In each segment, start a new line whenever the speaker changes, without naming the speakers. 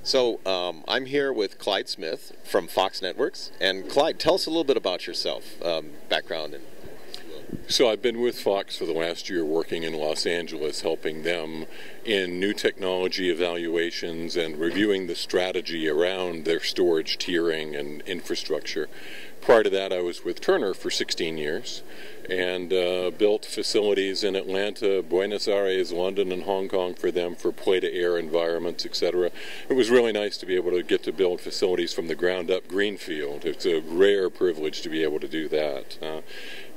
So I'm here with Clyde Smith from Fox Networks. And Clyde, tell us a little bit about yourself, background.
So I've been with Fox for the last year working in Los Angeles, helping them in new technology evaluations and reviewing the strategy around their storage tiering and infrastructure. Prior to that, I was with Turner for 16 years and built facilities in Atlanta, Buenos Aires, London, and Hong Kong for them for play-to-air environments, etc. It was really nice to be able to get to build facilities from the ground up greenfield. It's a rare privilege to be able to do that.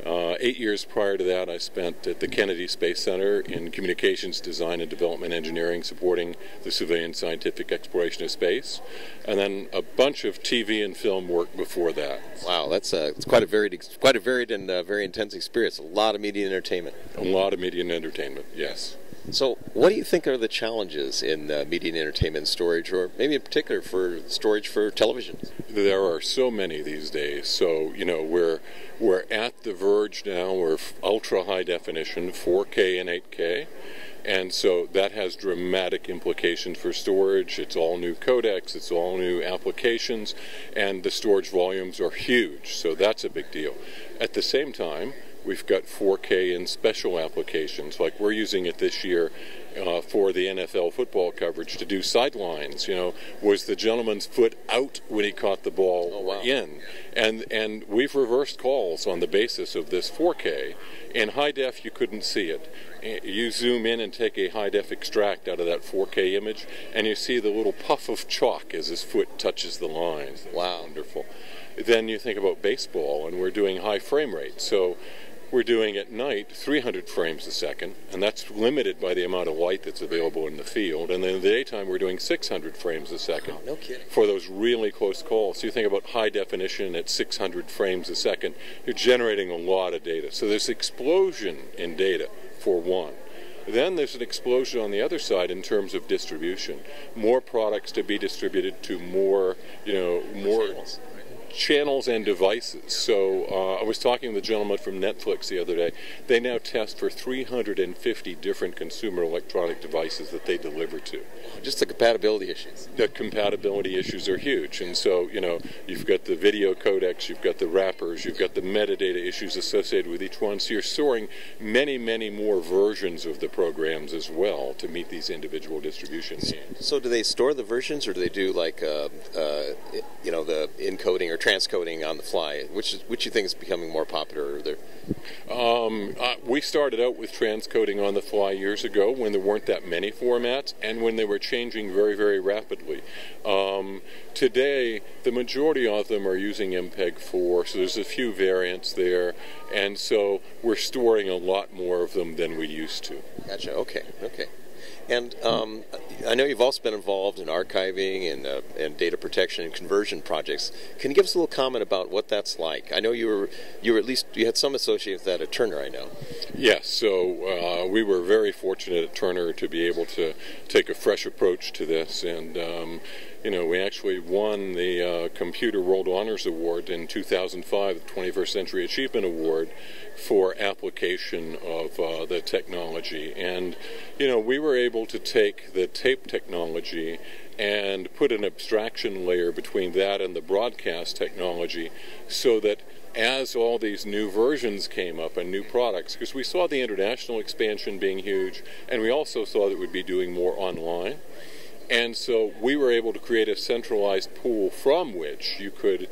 8 years prior to that, I spent at the Kennedy Space Center in communications design and development engineering, supporting the civilian scientific exploration of space, and then a bunch of TV and film work before that.
Wow, it's quite a varied and very intense experience. A lot of media and entertainment.
A lot of media and entertainment, yes.
So, what do you think are the challenges in media and entertainment storage, or maybe in particular for storage for television?
There are so many these days. So, we're at the verge now. We're ultra high definition, 4K and 8K. And so that has dramatic implications for storage. It's all new codecs, it's all new applications, and the storage volumes are huge. So that's a big deal. At the same time, we've got 4K in special applications, like we're using it this year for the NFL football coverage to do sidelines. Was the gentleman's foot out when he caught the ball in? And we've reversed calls on the basis of this 4K. In high def, you couldn't see it. You zoom in and take a high def extract out of that 4K image, and you see the little puff of chalk as his foot touches the lines.
Wow.
Wonderful. Then you think about baseball, and we're doing high frame rate. So we're doing at night 300 frames a second, and that's limited by the amount of light that's available in the field. And then in the daytime, we're doing 600 frames a second.
Oh, no kidding.
For those really close calls. So you think about high definition at 600 frames a second, you're generating a lot of data. So there's explosion in data, for one. Then there's an explosion on the other side in terms of distribution. More products to be distributed to more channels and devices. So I was talking with a gentleman from Netflix the other day. They now test for 350 different consumer electronic devices that they deliver to.
Just the compatibility issues.
The compatibility issues are huge. And so, you've got the video codecs, you've got the wrappers, you've got the metadata issues associated with each one. So you're storing many, many more versions of the programs as well to meet these individual distribution needs.
So do they store the versions, or do they do like, the encoding or transcoding on the fly? Which you think is becoming more popular?
We started out with transcoding on the fly years ago when there weren't that many formats and when they were changing very, very rapidly. Today, the majority of them are using MPEG-4, so there's a few variants there, and so we're storing a lot more of them than we used to.
Gotcha. Okay. And I know you've also been involved in archiving and data protection and conversion projects. Can you give us a little comment about what that's like? I know you had some associated with that at Turner, I know.
Yes, so we were very fortunate at Turner to be able to take a fresh approach to this, and we actually won the Computer World Honors Award in 2005, the 21st Century Achievement Award, for application of the technology. And, we were able to take the tape technology and put an abstraction layer between that and the broadcast technology so that as all these new versions came up and new products, because we saw the international expansion being huge, and we also saw that we'd be doing more online. And so we were able to create a centralized pool from which you could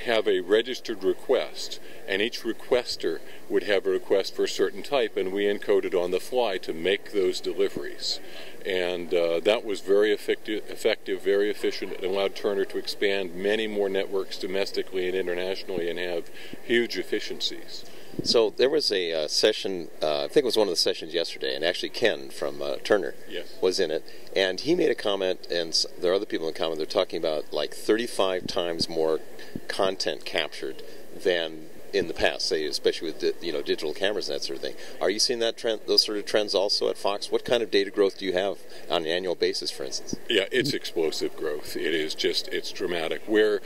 have a registered request, and each requester would have a request for a certain type, and we encoded on the fly to make those deliveries. And that was very effective, very efficient. It allowed Turner to expand many more networks domestically and internationally and have huge efficiencies.
So there was a session, I think it was one of the sessions yesterday, and actually Ken from Turner was in it, and he made a comment, and there are other people in the comment, they're talking about like 35 times more content captured than in the past, say, especially with digital cameras and that sort of thing. Are you seeing that trend, those sort of trends also at Fox? What kind of data growth do you have on an annual basis, for instance?
Yeah, it's explosive growth. It is just, it's dramatic. We're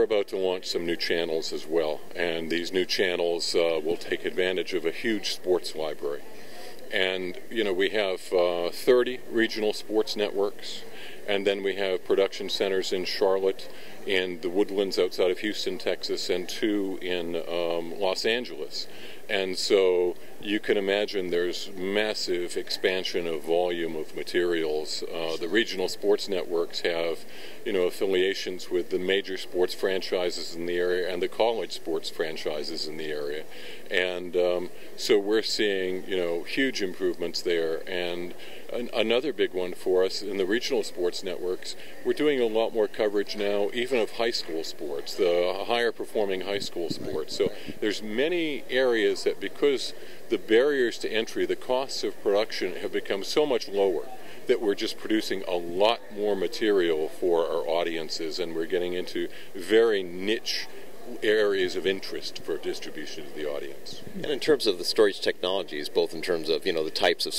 about to launch some new channels as well, and these new channels will take advantage of a huge sports library. And, we have 30 regional sports networks, and then we have production centers in Charlotte, in the Woodlands outside of Houston, Texas, and 2 in Los Angeles. And so you can imagine there's massive expansion of volume of materials. The regional sports networks have, affiliations with the major sports franchises in the area and the college sports franchises in the area. And so we're seeing, huge improvements there. And another big one for us in the regional sports networks, we're doing a lot more coverage now, even of high school sports, the higher performing high school sports. So there's many areas that, because the barriers to entry, the costs of production have become so much lower, that we're just producing a lot more material for our audiences, and we're getting into very niche areas of interest for distribution to the audience.
And in terms of the storage technologies, both in terms of, the types of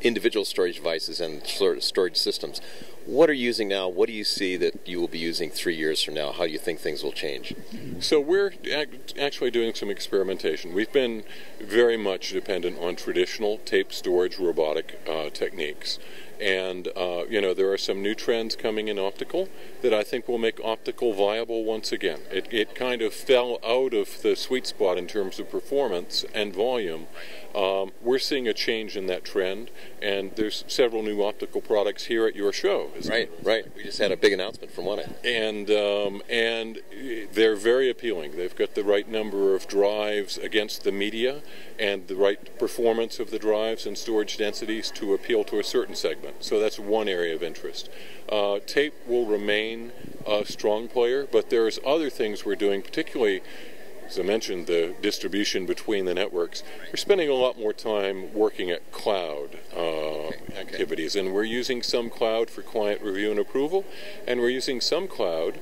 individual storage devices and storage systems, what are you using now? What do you see that you will be using 3 years from now? How do you think things will change?
So we're actually doing some experimentation. We've been very much dependent on traditional tape storage robotic techniques. And, there are some new trends coming in optical that I think will make optical viable once again. It kind of fell out of the sweet spot in terms of performance and volume. We're seeing a change in that trend, and there's several new optical products here at your show.
Right. We just had a big announcement from one end.
And they're very appealing. They've got the right number of drives against the media and the right performance of the drives and storage densities to appeal to a certain segment. So that's one area of interest. Tape will remain a strong player, but there's other things we're doing, particularly, as I mentioned, the distribution between the networks. We're spending a lot more time working at cloud activities, and we're using some cloud for client review and approval, and we're using some cloud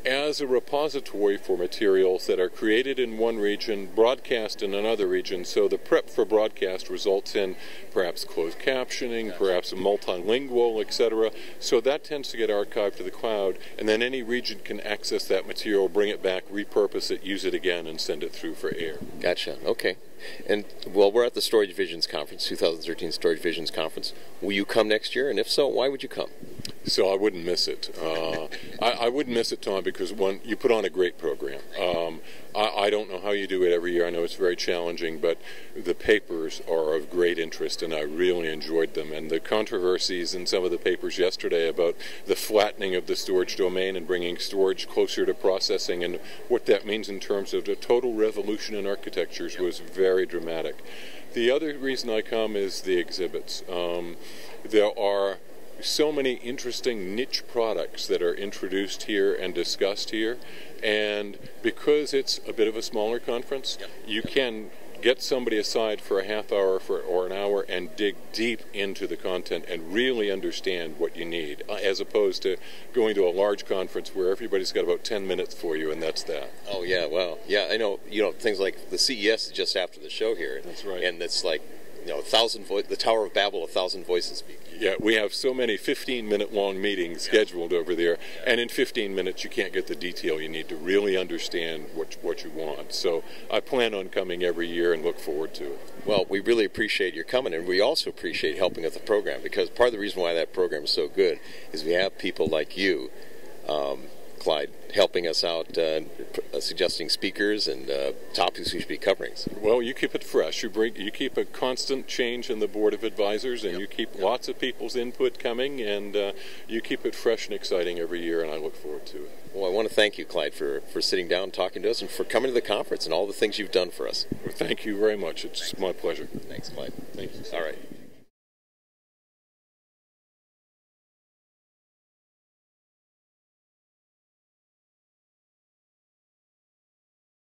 as a repository for materials that are created in one region, broadcast in another region. So the prep for broadcast results in perhaps closed captioning, perhaps multilingual, etc. So that tends to get archived to the cloud, and then any region can access that material, bring it back, repurpose it, use it again, and send it through for air.
Gotcha. Okay. And, we're at the Storage Visions Conference, 2013 Storage Visions Conference. Will you come next year? And if so, why would you come?
So I wouldn't miss it. I wouldn't miss it, Tom, because one, you put on a great program. I don't know how you do it every year. I know it's very challenging, but the papers are of great interest, and I really enjoyed them. And the controversies in some of the papers yesterday about the flattening of the storage domain and bringing storage closer to processing and what that means in terms of the total revolution in architectures was very dramatic. The other reason I come is the exhibits. There are so many interesting niche products that are introduced here and discussed here, and because it's a bit of a smaller conference, you can get somebody aside for a half hour or an hour and dig deep into the content and really understand what you need, as opposed to going to a large conference where everybody's got about 10 minutes for you, and that's that.
Oh, yeah, well, yeah, I know, things like the CES is just after the show here.
That's right.
And it's like, the Tower of Babel, 1,000 voices speak.
Yeah, we have so many 15-minute long meetings scheduled over there, and in 15 minutes you can't get the detail you need to really understand what you want. So I plan on coming every year and look forward to it.
Well, we really appreciate your coming, and we also appreciate helping with the program, because part of the reason why that program is so good is we have people like you, Clyde, helping us out, suggesting speakers and topics we should be covering.
Well, you keep it fresh. You keep a constant change in the board of advisors, and you keep lots of people's input coming, and you keep it fresh and exciting every year, and I look forward to it.
Well, I want to thank you, Clyde, for sitting down and talking to us, and for coming to the conference and all the things you've done for us.
Well, thank you very much. It's my pleasure.
Thanks, Clyde.
Thank you.
All right.